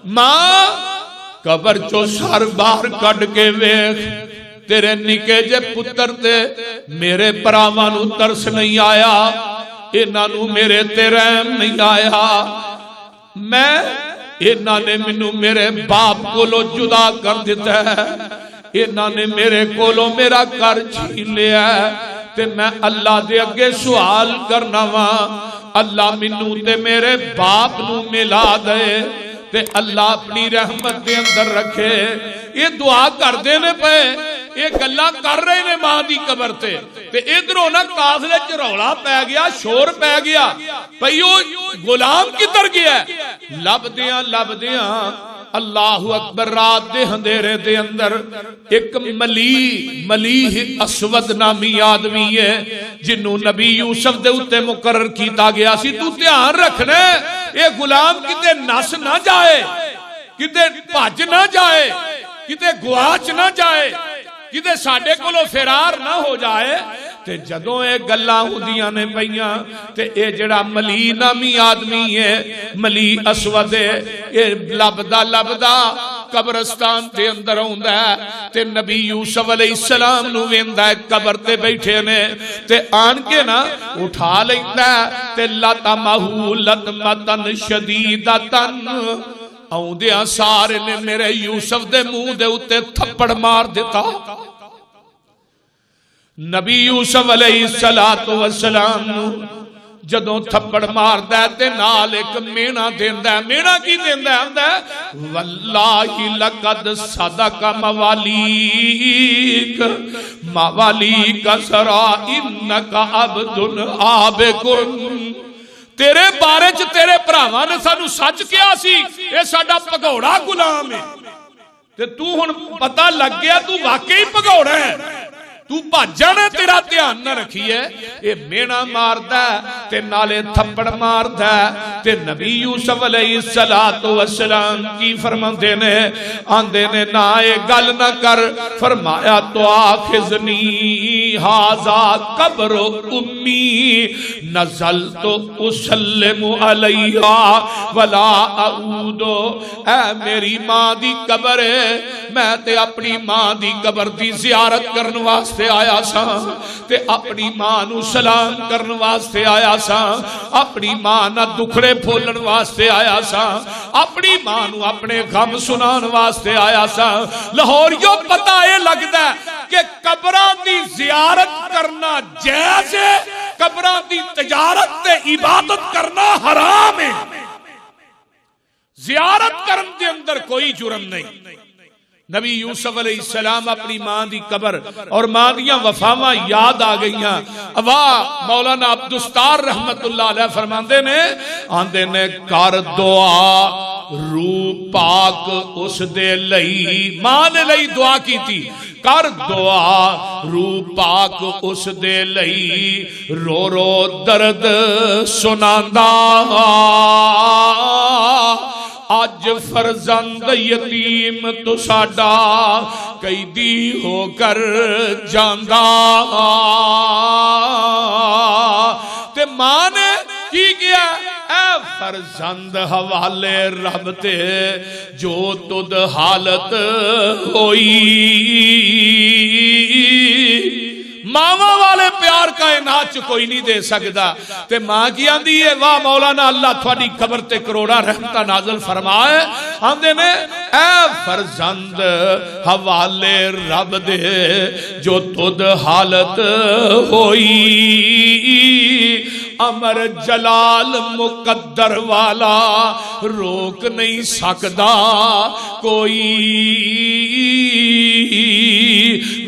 मां कबर चो सर बाहर कट के वेख, तेरे निके जे पुत्र ते मेरे भरावां नूं तरस नहीं आया, इन्हां नूं मेरे ते रहम नहीं आया। मैं इन्हां ने मैनू मेरे बाप कोलों जुदा कर दिता है, इन्हां ने मेरे कोलों मेरा घर छीन लिया है, ते मैं अल्लाह दे अगे सवाल करना वा, अल्लाह मैनू ते मेरे बाप नू मिला दे, ते अल्लाह अपनी रहमत दे अंदर रखे। ये दुआ करते ने पे, ये गल्लां कर रहे ने मां दी कबर ते, ते इधरों ना काफले च रौला पै गया, शोर पै गया, भई ओ गुलाम किधर गया। लभदियां लभदियां अल्लाहु अकबर, रात दे अंधेरे दे अंदर एक मलीह असवद नामी आदमी है, जिन्हों नबी यूसुफ दे उत्ते मुकर्रर कीता गया सी। तू ध्यान रखना, ये गुलाम किते नस ना जाए, किते भज ना जाए, किते गुआच ना जाए, किते साडे कोलों फिरार ना हो जाए। ते जदों ये गल्लां हुंदियां ने पईयां, ते ये जड़ा मली नामी आदमी है, मली असवद है, ये लभदा लभदा कब्रस्तान के अंदर आउंदा है, ते नबी यूसुफ अलैहिस्सलाम नूं वेंदा है, कबर ते बैठे ने, ते आन के ना उठा लैंदा, ते लतमहू लतमतन शदीदतन, आउंदियां सारे ने मेरे यूसुफ दे मुंह दे उत्ते थप्पड़ मार दिता। नबी यूसुफ अलैहिस्सलातु वस्सलाम जदों थप्पड़ मारदा ते नाल एक मेहना देंदा। मेहना की देंदा आंदा, वल्लाही लकद सदक मवालीक सरा इन्नका अब्दुन आबिकुन। तेरे बारे च तेरे भरावां ने सानू सच कहा सी, ये साडा भगौड़ा गुलाम है, ते तू हुण पता लग गया तू वाकई भगौड़ा है, तू भज जाना, तेरा ध्यान न रखिए। ये मेहना मारदा ते नाले थप्पड़ मारदा, ते नबी यूसुफ अलैहिस्सलातु वस्सलाम की फरमांदे ने, आंदे ने ना ये गल ना कर, फरमाया तो आखिजनी हाजा कब्र उम्मी नजल तो उसल्लिमु अलैहा वला आऊदो। ऐ मेरी मां दी कब्र है, मैं ते अपनी मां दी कब्र दी जियारत करन वास्ते आया सा, ते अपनी मां नू सलाम करन वास्ते आया सा, अपनी मां ना दुखड़े फोलन वास्ते आया सा, अपनी मां नू अपने गम सुनान वास्ते आया सा। लाहौरियों पता ये लगदा कि कब्रां दी जियारत करना जायज है, कब्रां दी तिजारत ते इबादत करना हराम है। जियारत करन दे अंदर कोई जुर्म नहीं। नबी यूसुफ अलैहिस्सलाम अपनी मां दी कबर और मां दियां वफावां याद आ गईयां। वाह, मौलाना अब्दुस्तार रहमतुल्लाह अलैह फरमांदे ने, आंदे ने कर दुआ रूह पाक उस दे लई, मां ने लई दुआ कीती, कर दुआ रूह पाक उस दे लई, रो रो दर्द सुनांदा, अज फरजंद यतीम तो साडा कैदी होकर जांदा। ते मां ने की किया, ऐ फरजंद हवाले रब ते जो तुद हालत होई। मावा वाले प्यार कायनात च कोई नहीं दे सकता। ते मां की आंदी है, वाह मौलाना अल्लाह थोड़ी कबर ते करोड़ा रहमत नाज़िल फरमाए। आंदे ने ऐ फरजंद हवाले रब दे जो तुद हालत होई, अमर जलाल मुकद्दर वाला रोक नहीं सकता कोई।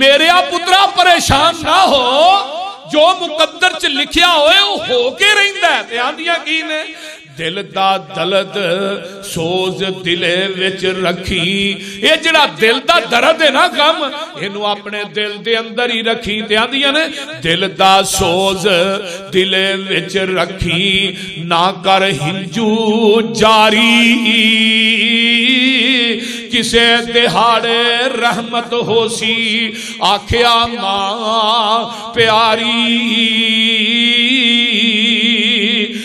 मेरे पुत्रा परेशान ना हो, जो मुकद्दर च लिखिया हो के रहिंदा है। आंदियां की ने, दिल दा दर्द सोज दिले विच रखी। ये जड़ा दिल दा दर्द है ना गम, इनू अपने दिल दे अंदर ही रखी। ते आंदियां ने, दिल दा सोज दिले विच रखी, ना कर हिंजू जारी, किसे दिहाड़े रहमत होसी, आखिया मां प्यारी।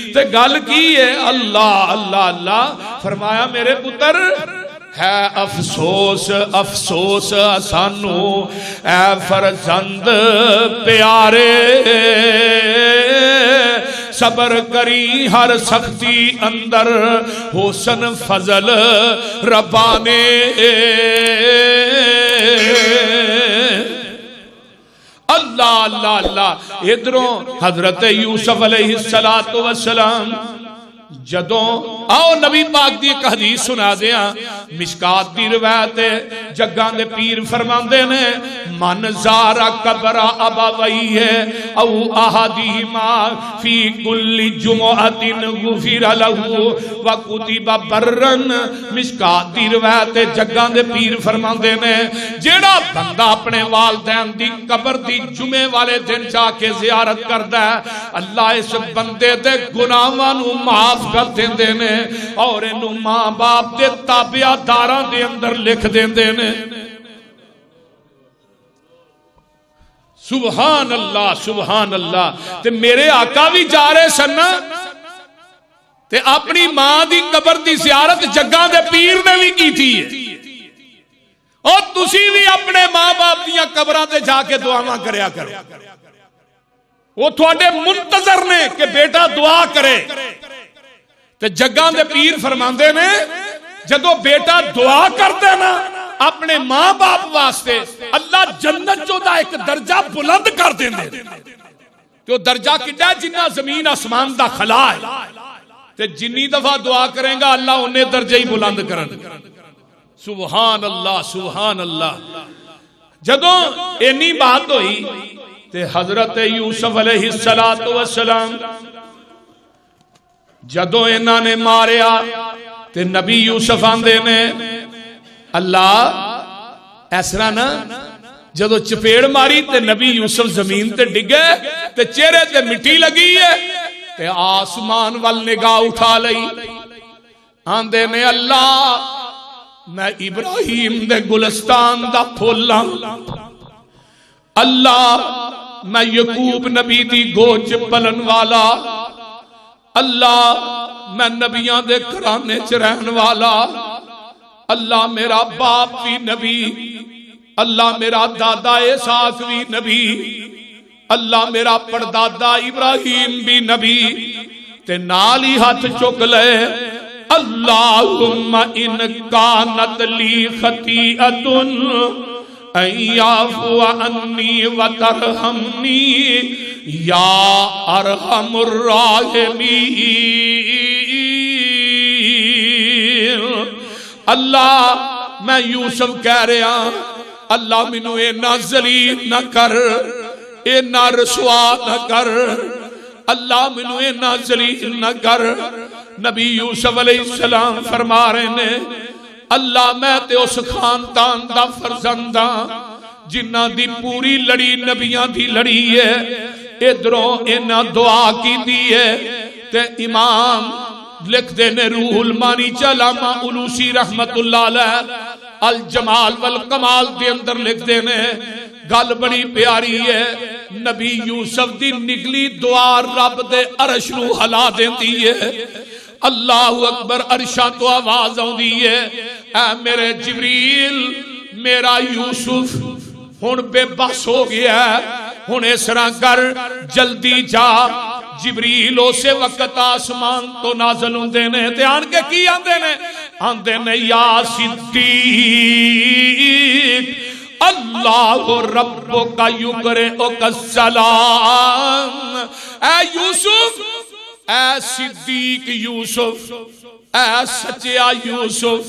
ते गल की है, अल्लाह अल्लाह अल्लाह फरमाया मेरे पुत्र है अफसोस अफसोस सानू ऐ फरजंद प्यारे, सबर करी हर सख्ती अंदर हुसन फजल रब्बाने। अल्लाह अल्लाह अल्लाह। इधरों हजरत यूसुफ अलैहिस्सलातु वस्सलाम जदों आओ नबी पाक दी एक हदीस सुना दिया, मिशकात दी रिवायत है, जग्गां दे पीर फरमांदे ने मन ज़ारा कब्र अबवई है औ अहदिहिमा फी कुल्ली जुमुअतिन गुफिर लहू व कुतिबा बर्रन। मिशकात दी रिवायत है, जग्गां दे पीर फरमांदे ने जेड़ा बंदा अपने वालदैन दी कब्र दी जुमे वाले दिन जाके जियारत करदा है, अल्लाह इस बंदे दे गुनाहां नू माफ कर देंदे ने और इनू मां बाप दे ताबियादारां दे अंदर लिख देंदे ने। सुभान अल्लाह सुभान अल्लाह। ते मेरे आका भी जा रहे सन ते अपनी मां दी कब्र दी ज़ियारत जग्गां दे पीर ने भी की थी। और तुसी भी अपने मां बाप दियां कब्रां ते जाके दुआवां करया करो, वो थोड़े मुंतजर ने कि बेटा दुआ करे। ते जग्गां दे पीर फरमांदे ने जदों बेटा दुआ करदे ना अपने मां बाप वास्ते, अल्लाह जन्नत चों दा एक दर्जा बुलंद कर देंदे। ते दर्जा किड्डा जिन्ना जमीन आसमान दा खला है, ते जिन्नी दफा दुआ करेगा अल्लाह उन्ने दर्जे ही बुलंद करन। सुभान अल्लाह सुभान अल्लाह। जदों इन्नी बात हुई ते हजरत यूसुफ अलैहिस्सलातु वस्सलाम जदों इन्हां ने मारिया ते नबी यूसुफ आंदे ने अल्लाह ऐसरा ना जदों चपेड़ मारी ते नबी यूसुफ जमीन ते डिगे ते चेहरे ते मिट्टी लगी है ते आसमान वल निगाह उठा लई। आंदे ने अल्लाह मैं इब्राहिम दे गुलस्तान दा फुल हां, अल्लाह मैं यकूब नबी दी गोद च पलन वाला, अल्लाह मैं नबियां दे घराने च रहन वाला, अल्लाह मेरा बाप भी नबी, अल्लाह मेरा दादा इसहाक भी नबी, अल्लाह मेरा परदादा इब्राहिम भी नबी। ते नाल ही हाथ चुक ले अल्लाहुम्मा इन कानत ली खतीअतुन अय्याफु अन्नी व तरहमनी या अरहमुर राहिमीन। अल्लाह मैं यूसुफ कह रहा अल्लाह मैनू इन्ना जलील न कर, इन्ना रसवा न कर, अल्लाह मैनू इन्ना जलील न कर। नबी यूसुफ अलैहिस्सलाम फरमा रहे ने अल्लाह मैं ते उस खानदान दा फरजंद हां जिन्हां दी पूरी लड़ी नबियां दी लड़ी है। इधरों इन्हां दुआ कीती है ते इमाम लिखदे ने रूहुल मानी चलामा उलूसी रहमतुल्लाह अलैह अल जमाल वल कमाल दे अंदर लिखदे ने गल बड़ी प्यारी है। नबी यूसुफ दी निकली दुआ रब दे अरश नू हिला देंदी है। अल्लाहु अकबर। अरशा तो आवाज आउंदी है ऐ मेरे जिब्रील मेरा यूसुफ हुण बेबस हो गया, हुण इस तरह कर जल्दी जा। जिब्रील उस वक्त आसमान तो नाज़िल होंदे ने ते आन के की आंदे ने या सिद्दीक अल्लाहु रब्बुका युकरिउका सलाम। ऐ यूसुफ, ऐ सिद्दीक यूसुफ, ऐ सच्चा यूसुफ,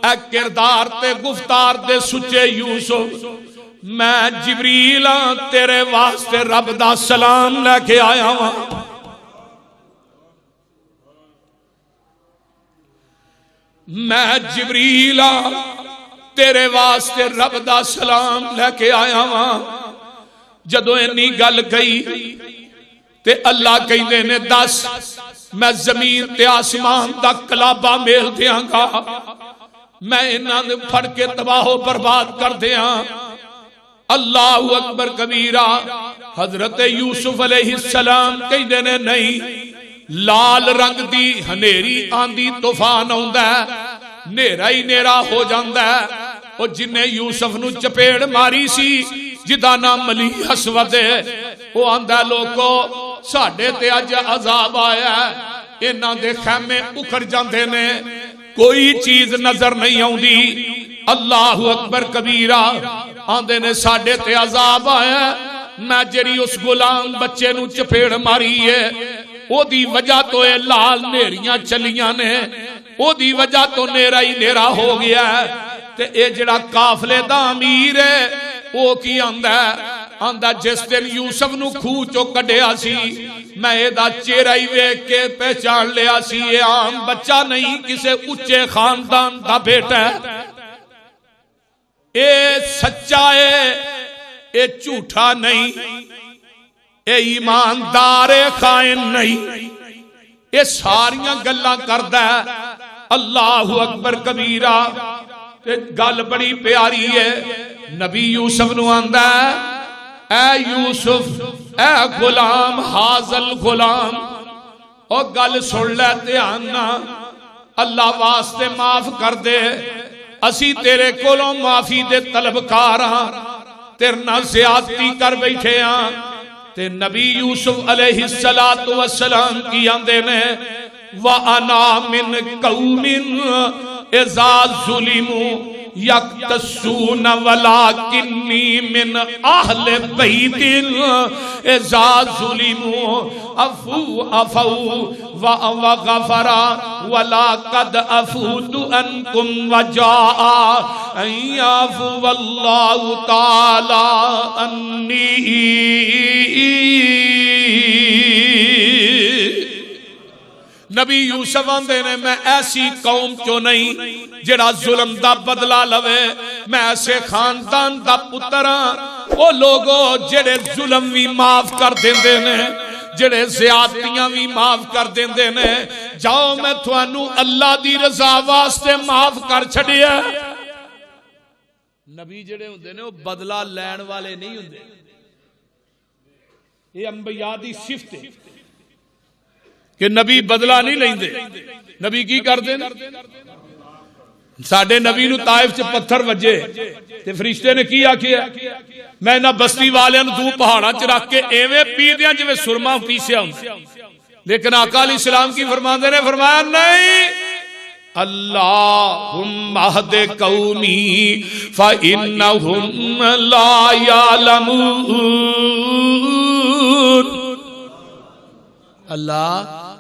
ऐ किरदार ते गुफ्तार दे सुचे यूसुफ, मैं जिब्रील तेरे वास्ते रब दा सलाम लेके आया वां। मैं जिब्रील तेरे वास्ते रब दा सलाम लेके आया वां। जदों इन्नी गल कही ते अल्लाह कहंदे ने दस मैं जमीन ते आसमान दा कलाबा मेल देंगा, मैं इन्हां नूं फड़ के तबाहो बर्बाद कर दियां। अल्लाहु अकबर कबीरा। हजरत यूसुफ अलैहिस्सलाम कहंदे ने नहीं लाल रंग दी हनेरी आंदी तूफान आउंदा है, नेरा ही नेरा हो जांदा है। ओ जिन्ने यूसुफ नू चपेड़ मारी सी जिदा नाम मलीह असवद है, वो आंदा लोको साडे ते अज अजाब आया, इन्हां दे खैमे उखड़ जांदे ने, कोई चीज नजर नहीं आउंदी। अल्लाहु अकबर कबीरा। आंदे ने साडे ते अजाब आया, मैं जेरी उस गुलाम बच्चे नू चपेड़ मारी है ओदी वजह तो ये लाल नेरियां चलियां ने, ओदी वजह तो नेरा ही नेरा हो गया है। ते ये जड़ा काफले दा अमीर है वो की आंदा आंदा जिस दिन यूसुफ नू खूह चो कढ़िया सी, मैं एदा चेहरा ही वेख के पहचान लिया सी, ये आम बच्चा नहीं किसी उच्चे खानदान दा बेटा है। ये सच्चा है, ये झूठा नहीं, ये ईमानदार है, खाइन नहीं। ये सारियां गल्लां करदा है। अल्लाहु अकबर कबीरा। ते गल बड़ी प्यारी है। नबी यूसुफ नू आंदा ऐ यूसुफ ऐ गुलाम हाजल गुलाम, ओ गल सुन लै ध्यान ना, अल्लाह वास्ते माफ कर दे, असी तेरे कोलों माफी दे तलबकार हां, तेरे नाल ज़्यादती कर बैठे हां। ते नबी यूसुफ अलैहिस्सलातु वस्सलाम की आंदे ने व अना मिन कौमिन इज़ा ज़ुलिमू यक्तसून वलाकिन्नी मिन अहले बैतिन इज़ा ज़ुलिमू अफू व गफरा वला कद अफूतु अनकुम वजाआ अय्याफु वल्लाहु ताला अन्नी। नबी यूसुफ आंदे ने मैं ऐसी कौम चो नहीं जेड़ा जुल्म दा बदला लवे, मैं ऐसे खानदान दा पुत्र हां ओ लोगो जेड़े जुल्म भी माफ कर देंदे ने, जेड़े ज़्यादतियां भी माफ कर देंदे ने। जाओ मैं तुहानू अल्लाह दी रज़ा वास्ते माफ कर छड़िया। नबी जेड़े हुंदे ने ओ बदला लैण वाले नहीं हुंदे, ये अंबिया दी सिफत है कि नबी बदला नहीं लेंदे। नबी की करदे ने? साडे नबी नू ताइफ च पत्थर वजे ते फरिश्ते ने की आखिया, मैं इन्हां बस्ती वालियां नू दू पहाड़ां च रख के एवें पी दियां जिवें सुरमा पीसिया हुंदा। लेकिन आका अलैहिस्सलाम की फरमांदे ने, फरमाया नहीं, अल्लाहुम्मा हदे कौमी फ इन्नहुम ला यालमून। अल्लाह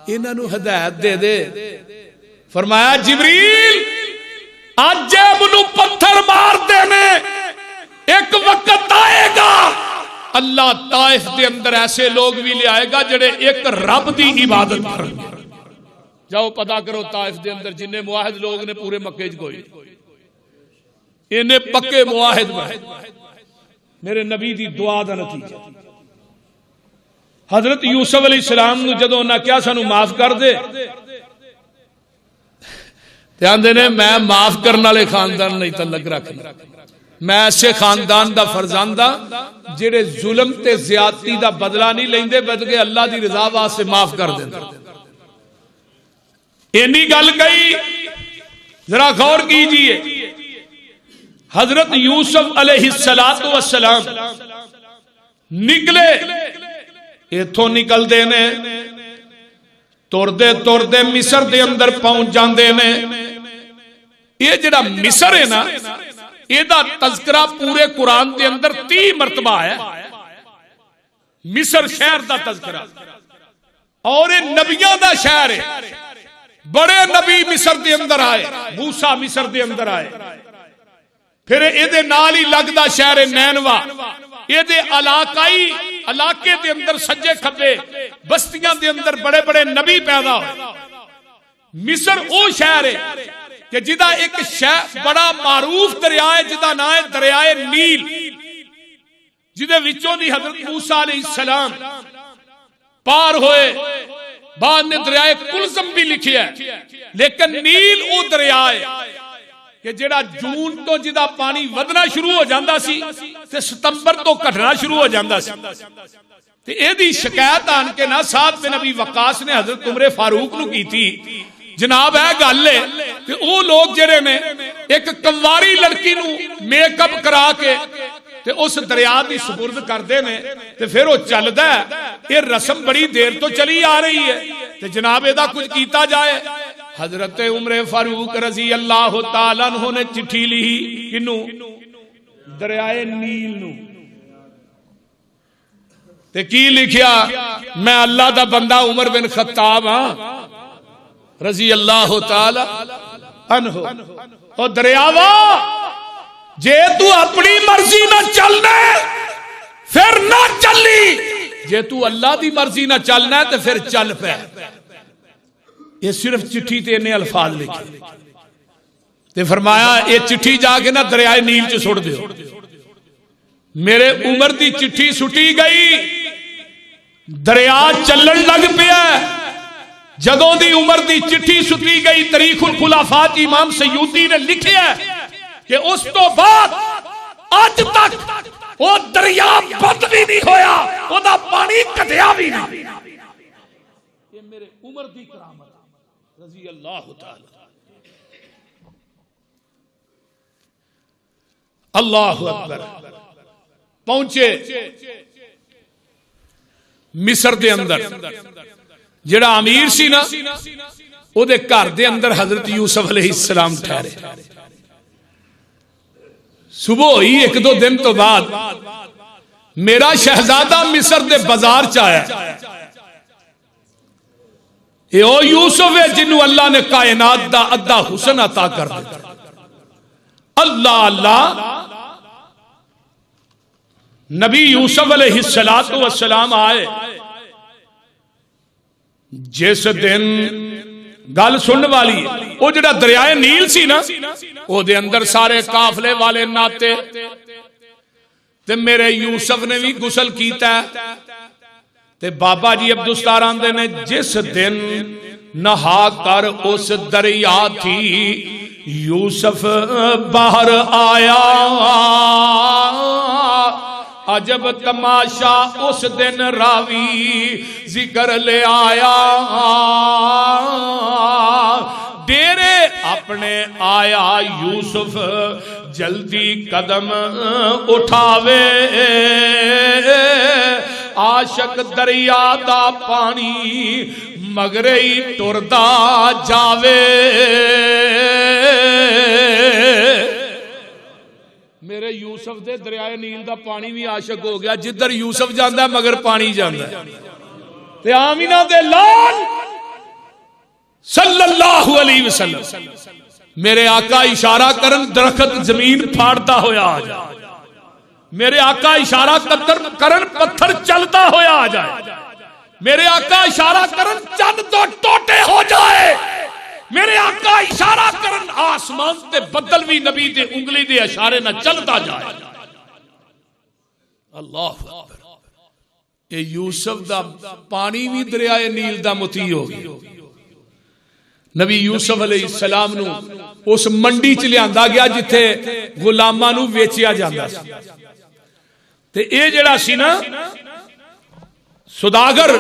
इन्हां नू हिदायत दे दे। फरमाया जिब्रील अज नू पत्थर मार देने, एक वक्त आएगा अल्लाह ताइफ के अंदर ऐसे लोग भी ले आएगा जेड़े एक रब की इबादत करेंगे। जाओ पता करो ताइफ के अंदर जिन्ने मुआहिद लोग ने पूरे मक्के च कोई इन्ने पक्के मुआहिद मेरे नबी की दुआ का नतीजा। हजरत यूसुफ अलैहिस्सलाम नू जदों उन्हां कहा सानू माफ कर दे, ते आंदे ने मैं माफ करने वाले खानदान नहीं तलक रखना, मैं ऐसे खानदान दा फरजांदा जेड़े जुल्म ते ज़्यादती दा बदला नहीं लेंदे बल्कि अल्लाह दी रज़ा वास्ते माफ कर देंदे। इन्नी गल कही, जरा गौर कीजिए। हजरत यूसुफ अलैहिस्सलातु वस्सलाम निकले, इथों निकलते ने, तुरदे तुरदे मिस्र दे अंदर पहुंच जाते ने। ये जड़ा मिस्र है ना, ਇਹਦਾ तज़किरा पूरे कुरान के अंदर 30 मरतबा है। मिस्र शहर का तज़किरा और ये नबियों का शहर है। बड़े नबी मिस्र के अंदर आए, मूसा मिस्र के अंदर आए। फिर ये नाल ही लगदा शहर है नैनवा, ये इलाके के अंदर सज्जे खब्बे बस्तियां के अंदर बड़े बड़े नबी पैदा हुए। मिस्र वो शहर है कि जिदा एक बड़ा मारूफ दरिया है जिदा नाम है दरियाए नील, जिदे विचों दी हजरत मूसा अलैहिस्सलाम पार होए। बाद ने दरियाए कुलसम भी लिखिया है, लेकिन नील वो दरिया है कि जेड़ा जून तो जिदा पानी वधना शुरू हो जाता सी ते सितंबर तो घटना शुरू हो जाता सी। ते एदी शिकायत आन के ना साद बिन अबी वक्कास ने हजरत उमर फारूक नूं कीती, जनाब है गल है ते ओ लोग जेड़े ने एक कंवारी लड़की नूं मेकअप करा के ते उस दरिया की सुपुर्द करते ने ते फिर वो चलदा है। ये रस्म बड़ी देर तो चली आ रही है ते जनाब एदा कुछ कीता जाए। हजरत उमर फारूक रजी अल्लाह तआला अन्हु ने चिट्ठी लिखी, किनू? दरियाए नील नूं। ते की लिखिया? मैं अल्लाह दा बंदा उमर बिन खत्ताब हां रजी अल्लाह तआला अन्हु। ओ दरियावा, जे तू अपनी मर्जी ना चलना फिर ना चली, जे तू अल्लाह की मर्जी ना चलना तो फिर चल पै। ये सिर्फ चिट्ठी ते इन्ने अल्फाज लिखे ते फरमाया ये चिट्ठी जाके ना दरियाए नील च सुट दियो। मेरे उमर की चिट्ठी सुटी गई, दरिया चलन लग पिया। जदों दी उमर की चिट्ठी सुटी गई, तरीखुल खुलाफा च इमाम सयूती ने लिखिया कि उस तो बाद अज तक वो दरिया बंद भी नहीं होया, ओदा पानी घटिया भी नहीं। ये मेरे उमर की करामत रजी अल्लाह तआला। अल्लाहु अकबर। पहुंचे मिस्र दे अंदर, जेड़ा अमीर सी ना ओदे घर दे अंदर हजरत यूसुफ अलैहिस्सलाम ठहरे। सुबह ही एक दो दिन तो बाद मेरा शहजादा मिस्र दे बाजार च आया। ये ओ यूसुफ है जिन्हों अल्लाह ने कायनात दा अद्धा हुसन अता कर दिता। अल्लाह अल्लाह। नबी यूसुफ अलैहिस्सलातु वस्सलाम आए। जिस दिन गल सुनने वाली वो जड़ा दरियाए नील सी ना, ओदे अंदर सारे काफले वाले नाते ते मेरे यूसुफ ने भी गुसल कीता। ते बाबा जी अब्दुस्तार आंदे ने जिस दिन नहा कर उस दरिया थी यूसुफ बाहर आया, अजब तमाशा उस दिन रावी जिक्र ले आया। डेरे अपने आया यूसुफ जल्दी कदम उठावे, आशक दरिया दा पानी मगरे ही टुरदा जावे। मेरे यूसुफ दे दरियाए नील दा पानी भी आशक हो गया, जिधर यूसुफ जांदा मगर पानी जांदा। ते आमीना दे लाल सल्लल्लाहु अलैहि वसल्लम मेरे आका इशारा करन दरखत जमीन फाड़ता होया आ जाए, मेरे आका इशारा करन पत्थर चलता होया आ जाए, मेरे आका इशारा करन चंद तो टोटे हो जाए, मेरे आका इशारा करन आसमान ते बदल भी नबी दे उंगली दे इशारे ना चलता जाए। अल्लाह अकबर। ये यूसुफ दा पानी भी दरियाए नील दा मुती हो गया। नबी यूसुफ अलैहिस्सलाम नू उस मंडी च लियांदा गया जिथे गुलामां नू वेचिया जांदा सी। ते ये जेड़ा सी ना सुदागर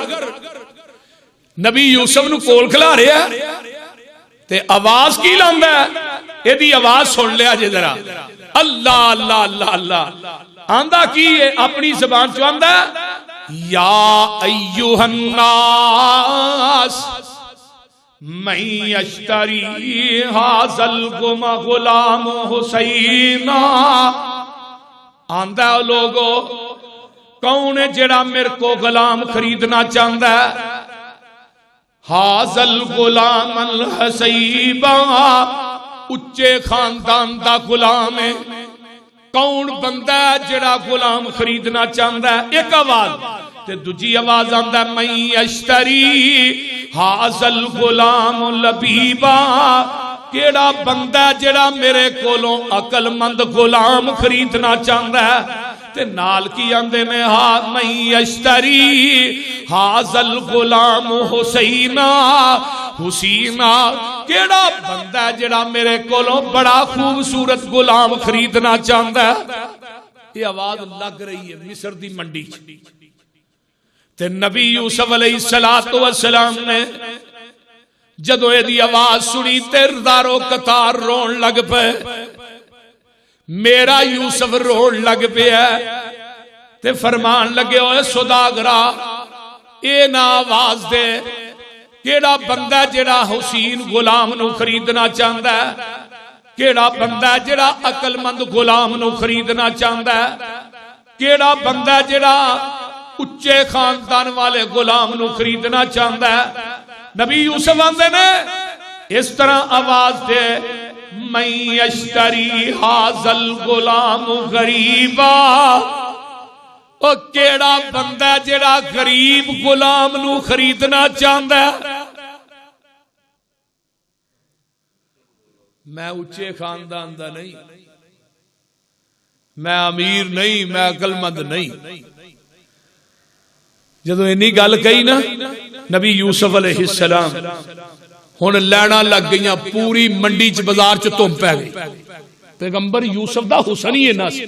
नबी यूसुफ नू कोल खिला रहा ते आवाज की लांदा है, एदी आवाज सुन लिया जे जरा। अल्लाह अल्लाह अल्लाह अल्लाह आंदा की है, अपनी जुबान चो आंदा या अय्युहन नास मैं अश्तरी हाज़ल गुलाम हुसैना। आंदा लोगो कौन है जेड़ा मेरे को गुलाम खरीदना चाहता है? हाज़ल गुलाम अल हसैबा, उच्चे खानदान दा गुलाम है। कौन बंदा है जेड़ा गुलाम खरीदना चाहता है? एक आवाज ते दूजी आवाज आंदा मैं अश्तरी हाज़ल गुलाम लबीबा, केड़ा बंदा जेड़ा मेरे कोलों अकलमंद गुलाम खरीदना चाहता है? ते नाल की आंदे ने हा मैं अश्तरी हाज़ल गुलाम हुसैना, हुसैना केड़ा बंदा जेड़ा मेरे कोलों बड़ा खूबसूरत गुलाम खरीदना चाहता है? ये आवाज लग रही है मिस्र दी मंडी च। ते नबी यूसुफ अलैहिस्सलातु वस्सलाम ने जदों एदी आवाज सुनी ते दारो कतार रोन लग पे। मेरा यूसुफ रोन लग पिया ते फरमान लगे, ओए सौदागरा ए ना आवाज दे, केड़ा बंदा जेड़ा हुसैन गुलाम नू खरीदना चाहता है, केड़ा बंदा जेड़ा अकलमंद गुलाम नू खरीदना चाहता है, केड़ा बंदा जेड़ा उच्चे खानदान वाले गुलाम नू खरीदना चाहता है। नबी यूसुफ आंदे ने इस तरह आवाज दे, मैं यश्तरी हाजल गुलाम गरीबा, ओ केड़ा बंदा जेड़ा गरीब गुलाम नू खरीदना चाहता है। मैं उच्चे खानदान दा नहीं, मैं अमीर नहीं, मैं अकलमंद नहीं। जदों इन्नी गल कही ना नबी यूसुफ अलैहिस्सलाम, हुण लैना लग गई, पूरी मंडी च बाजार च धुंम पै गई। पैगंबर यूसुफ दा हुसन ही इन्ना सी,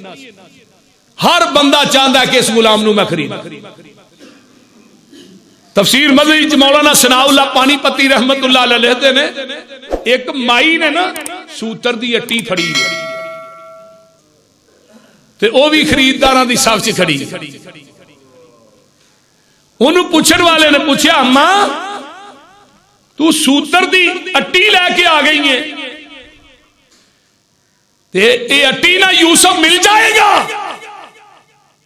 हर बंदा चाहता है कि इस गुलाम नू मैं खरीद। तफसीर मज़हबी च मौलाना सनाउल्लाह पानीपती रहमतुल्लाह अलैह लिखदे ने, एक माई ने ना सूतर दी अट्टी फड़ी ते ओ भी खरीददारां दी सफ च खड़ी। उन्होंने पूछण वाले ने पूछा, अम्मा तू सूतर दी अट्टी लैके आ गई है ते ये अट्टी ना यूसुफ मिल जाएगा?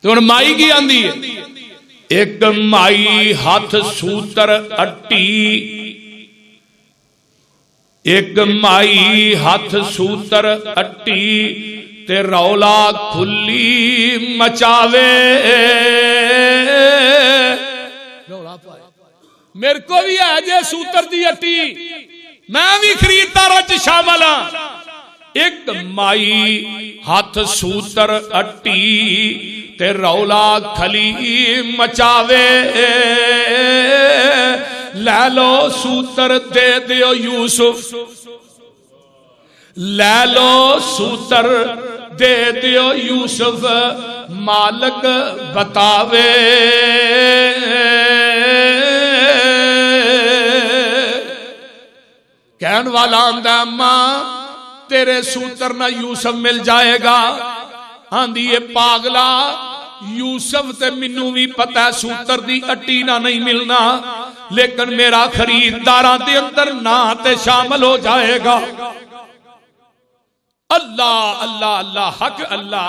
तो हुण माई की आंदी है, एक माई हाथ सूतर अट्टी, एक माई हाथ सूतर अट्टी ते रौला खुली मचावे। मेरे को भी है जे सूतर दी अट्टी, मैं भी खरीददारां च शामिल हां। एक माई हाथ सूतर अट्टी ते रौला खली मचावे, लै लो सूतर दे दियो यूसुफ, लै लो सूतर दे दियो यूसुफ, मालक बतावे। कहन वाला आंदा, अम्मा तेरे सूतर ना यूसुफ मिल जाएगा। आंदी है पागला, यूसुफ ते मिनू भी पता है सूतर दी अट्टी ना नहीं मिलना, लेकिन मेरा खरीददारां दे अंदर ना ते शामिल हो जाएगा। अल्लाह अल्लाह अल्लाह हक अल्लाह।